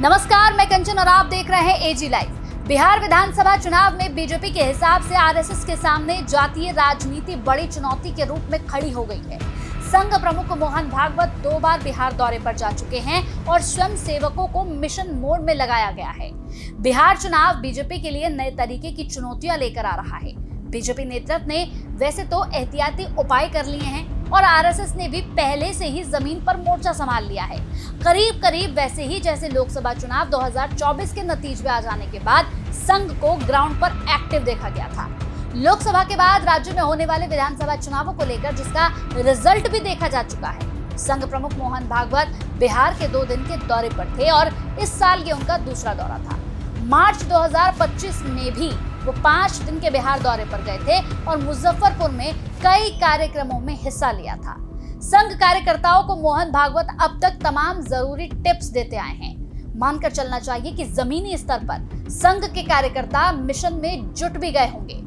नमस्कार, मैं कंचन और आप देख रहे हैं एजी लाइव। बिहार विधानसभा चुनाव में बीजेपी के हिसाब से आरएसएस के सामने जातीय राजनीति बड़ी चुनौती के रूप में खड़ी हो गई है। संघ प्रमुख मोहन भागवत 2 बार बिहार दौरे पर जा चुके हैं और स्वयं सेवकों को मिशन मोड में लगाया गया है। बिहार चुनाव बीजेपी के लिए नए तरीके की चुनौतियां लेकर आ रहा है। बीजेपी नेतृत्व ने वैसे तो एहतियाती उपाय कर लिए हैं और आरएसएस ने भी पहले से ही जमीन पर मोर्चा संभाल लिया है, करीब करीब वैसे ही जैसे लोकसभा चुनाव 2024 के नतीजे आ जाने के बाद संघ को ग्राउंड पर एक्टिव देखा गया था। लोकसभा के बाद राज्य में होने वाले विधानसभा चुनावों को लेकर जिसका रिजल्ट भी देखा जा चुका है। संघ प्रमुख मोहन भागवत बिहार के 2 दिन के दौरे पर थे और इस साल ये उनका दूसरा दौरा था। मार्च 2025 में भी वो 5 दिन के बिहार दौरे पर गए थे और मुजफ्फरपुर में कई कार्यक्रमों में हिस्सा लिया था। संघ कार्यकर्ताओं को मोहन भागवत अब तक तमाम जरूरी टिप्स देते आए हैं। मानकर चलना चाहिए कि जमीनी स्तर पर संघ के कार्यकर्ता मिशन में जुट भी गए होंगे।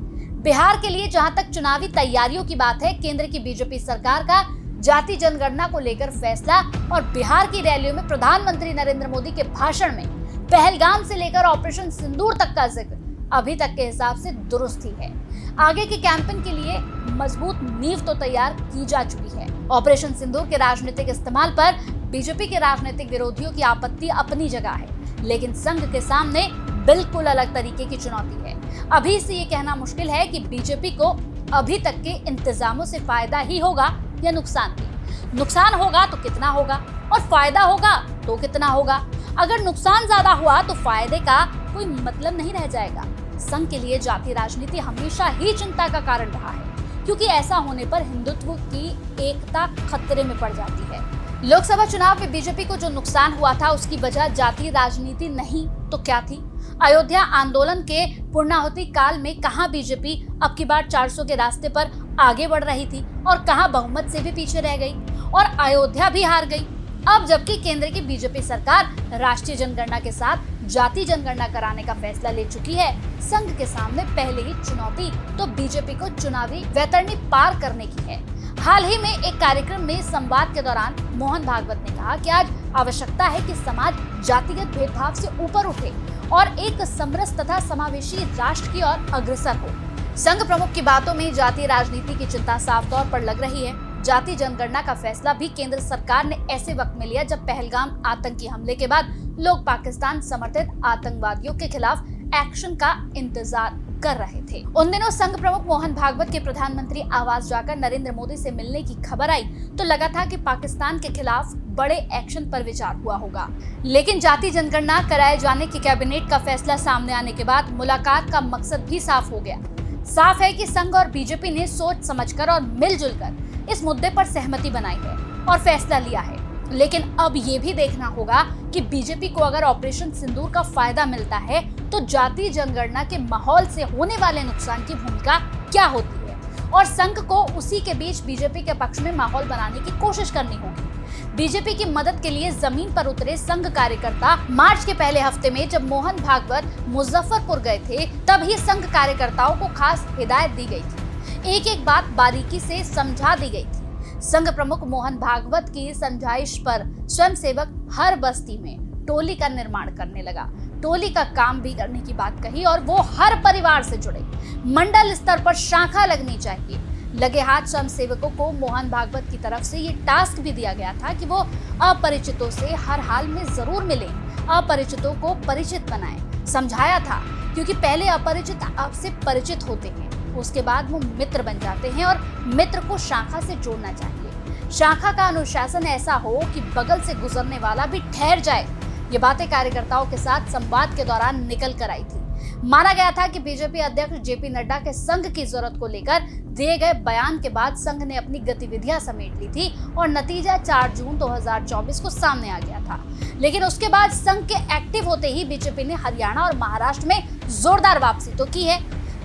बिहार के लिए जहां तक चुनावी तैयारियों की बात है, केंद्र की बीजेपी सरकार का जाति जनगणना को लेकर फैसला और बिहार की रैलियों में प्रधानमंत्री नरेंद्र मोदी के भाषण में पहलगाम से लेकर ऑपरेशन सिंदूर तक का जिक्र अभी तक के हिसाब से दुरुस्त ही है। आगे की कैंपेन के लिए मजबूत नींव तो तैयार की जा चुकी है। ऑपरेशन सिंदूर के राजनीतिक इस्तेमाल पर बीजेपी के राजनीतिक विरोधियों की आपत्ति अपनी जगह है, लेकिन संघ के सामने बिल्कुल अलग तरीके की चुनौती है। अभी से ये कहना मुश्किल है कि बीजेपी को अभी तक के इंतजामों से फायदा ही होगा या नुकसान भी। नुकसान होगा तो कितना होगा और फायदा होगा तो कितना होगा। अगर नुकसान ज्यादा हुआ तो फायदे का कोई मतलब नहीं रह जाएगा। संघ के लिए जातीय राजनीति हमेशा ही चिंता का कारण रहा है, क्योंकि ऐसा होने पर हिंदुत्व की एकता खतरे में पड़ जाती है। लोकसभा चुनाव में बीजेपी को जो नुकसान हुआ था उसकी वजह जातीय राजनीति नहीं तो क्या थी? अयोध्या आंदोलन के पूर्णाहुति काल में कहां बीजेपी अब की बार 400 के रास्ते पर आगे बढ़ रही थी और कहां बहुमत से भी पीछे रह गई और अयोध्या भी हार गई। अब जबकि केंद्र की बीजेपी सरकार राष्ट्रीय जनगणना के साथ जाति जनगणना कराने का फैसला ले चुकी है, संघ के सामने पहले ही चुनौती तो बीजेपी को चुनावी वैतरणी पार करने की है। हाल ही में एक कार्यक्रम में संवाद के दौरान मोहन भागवत ने कहा कि आज आवश्यकता है कि समाज जातिगत भेदभाव से ऊपर उठे और एक समरस तथा समावेशी राष्ट्र की ओर अग्रसर हो। संघ प्रमुख की बातों में जातीय राजनीति की चिंता साफ तौर पर लग रही है। जाति जनगणना का फैसला भी केंद्र सरकार ने ऐसे वक्त में लिया जब पहलगाम आतंकी हमले के बाद लोग पाकिस्तान समर्थित आतंकवादियों के खिलाफ एक्शन का इंतजार कर रहे थे। उन दिनों संघ प्रमुख मोहन भागवत के प्रधानमंत्री आवास जाकर नरेंद्र मोदी से मिलने की खबर आई तो लगा था कि पाकिस्तान के खिलाफ बड़े एक्शन पर विचार हुआ होगा, लेकिन जाति जनगणना कराए जाने की कैबिनेट का फैसला सामने आने के बाद मुलाकात का मकसद भी साफ हो गया। साफ है कि संघ और बीजेपी ने सोच समझकर और मिलजुल कर इस मुद्दे पर सहमति बनाई है और फैसला लिया है। लेकिन अब ये भी देखना होगा कि बीजेपी को अगर ऑपरेशन सिंदूर का फायदा मिलता है तो जातीय जनगणना के माहौल से होने वाले नुकसान की भूमिका क्या होती है और संघ को उसी के बीच बीजेपी के पक्ष में माहौल बनाने की कोशिश करनी होगी। बीजेपी की मदद के लिए जमीन पर उतरे संघ कार्यकर्ता मार्च के पहले हफ्ते में जब मोहन भागवत मुजफ्फरपुर गए थे तब ही संघ कार्यकर्ताओं को खास हिदायत दी गई थी। एक एक बात बारीकी से समझा दी गई थी। संघ प्रमुख मोहन भागवत की समझाइश पर स्वयंसेवक हर बस्ती में टोली का निर्माण करने लगा। टोली का काम भी करने की बात कही और वो हर परिवार से जुड़े। मंडल स्तर पर शाखा लगनी चाहिए। लगे हाथ स्वयंसेवकों को मोहन भागवत की तरफ से ये टास्क भी दिया गया था कि वो अपरिचितों से हर हाल में जरूर मिले, अपरिचितों को परिचित बनाएं। समझाया था क्योंकि पहले अपरिचित आपसे परिचित होते हैं, उसके बाद वो मित्र बन जाते हैं और मित्र को शाखा से जोड़ना चाहिए। शाखा का अनुशासन ऐसा हो कि बगल से गुजरने वाला भी ठहर जाए। ये बातें कार्यकर्ताओं के साथ संवाद के दौरान निकल कर आई थी। माना गया था कि बीजेपी अध्यक्ष जेपी नड्डा के संघ की जरूरत को लेकर दिए गए बयान के बाद संघ ने अपनी गतिविधियां समेट ली थी और नतीजा 4 जून 2024 को सामने आ गया था। लेकिन उसके बाद संघ के एक्टिव होते ही बीजेपी ने हरियाणा और महाराष्ट्र में जोरदार वापसी तो की है।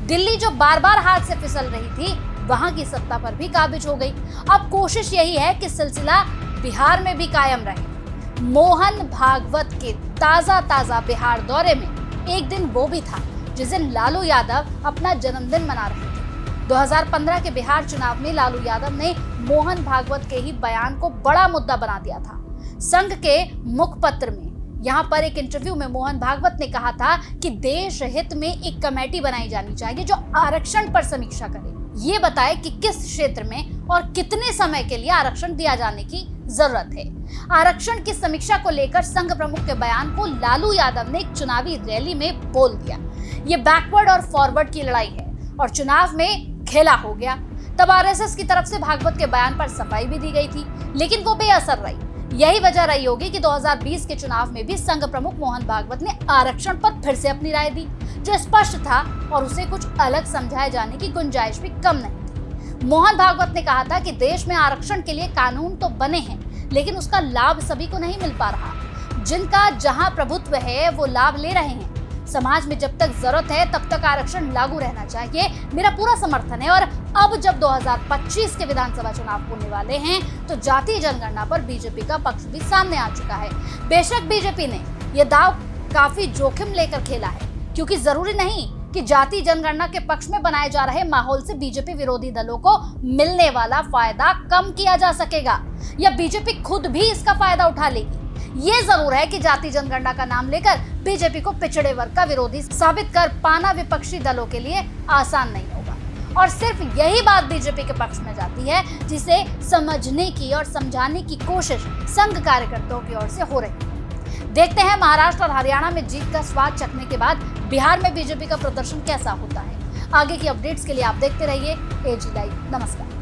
दिल्ली जो बार बार हाथ से फिसल रही थी वहां की सत्ता पर भी काबिज हो गई। अब कोशिश यही है कि सिलसिला बिहार में भी कायम रहे। मोहन भागवत के ताजा बिहार दौरे में एक दिन वो भी था जिस दिन लालू यादव अपना जन्मदिन मना रहे थे। 2015 के बिहार चुनाव में लालू यादव ने मोहन भागवत के ही बयान को बड़ा मुद्दा बना दिया था। संघ के मुखपत्र में यहाँ पर एक इंटरव्यू में मोहन भागवत ने कहा था कि देश हित में एक कमेटी बनाई जानी चाहिए जो आरक्षण पर समीक्षा करे, ये बताए कि किस क्षेत्र में और कितने समय के लिए आरक्षण दिया जाने की जरूरत है। आरक्षण की समीक्षा को लेकर संघ प्रमुख के बयान को लालू यादव ने एक चुनावी रैली में बोल दिया। ये बैकवर्ड और फॉरवर्ड की लड़ाई है और चुनाव में खेला हो गया। तब आरएसएस की तरफ से भागवत के बयान पर सफाई भी दी गई थी, लेकिन वो बेअसर रही। यही वजह रही होगी कि 2020 के चुनाव में भी संघ प्रमुख मोहन भागवत ने आरक्षण पर फिर से अपनी राय दी, जो स्पष्ट था और उसे कुछ अलग समझाए जाने की गुंजाइश भी कम नहीं थी। मोहन भागवत ने कहा था कि देश में आरक्षण के लिए कानून तो बने हैं, लेकिन उसका लाभ सभी को नहीं मिल पा रहा। जिनका जहां प्रभुत्व है वो लाभ ले रहे हैं। समाज में जब तक जरूरत है तब तक आरक्षण लागू रहना चाहिए, मेरा पूरा समर्थन है। और अब जब 2025 के विधानसभा चुनाव होने वाले हैं तो जातीय जनगणना पर बीजेपी का पक्ष भी सामने आ चुका है। बेशक बीजेपी ने यह दांव काफी जोखिम लेकर खेला है, क्योंकि जरूरी नहीं कि जातीय जनगणना के पक्ष में बनाए जा रहे माहौल से बीजेपी विरोधी दलों को मिलने वाला फायदा कम किया जा सकेगा या बीजेपी खुद भी इसका फायदा उठा लेगी। ये जरूर है कि जातीय जनगणना का नाम लेकर बीजेपी को पिछड़े वर्ग का विरोधी साबित कर पाना विपक्षी दलों के लिए आसान नहीं होगा। और सिर्फ यही बात बीजेपी के पक्ष में जाती है, जिसे समझने की और समझाने की कोशिश संघ कार्यकर्ताओं की ओर से हो रही है। देखते हैं महाराष्ट्र और हरियाणा में जीत का स्वाद चखने के बाद बिहार में बीजेपी का प्रदर्शन कैसा होता है। आगे की अपडेट्स के लिए आप देखते रहिए एजी लाइव। नमस्कार।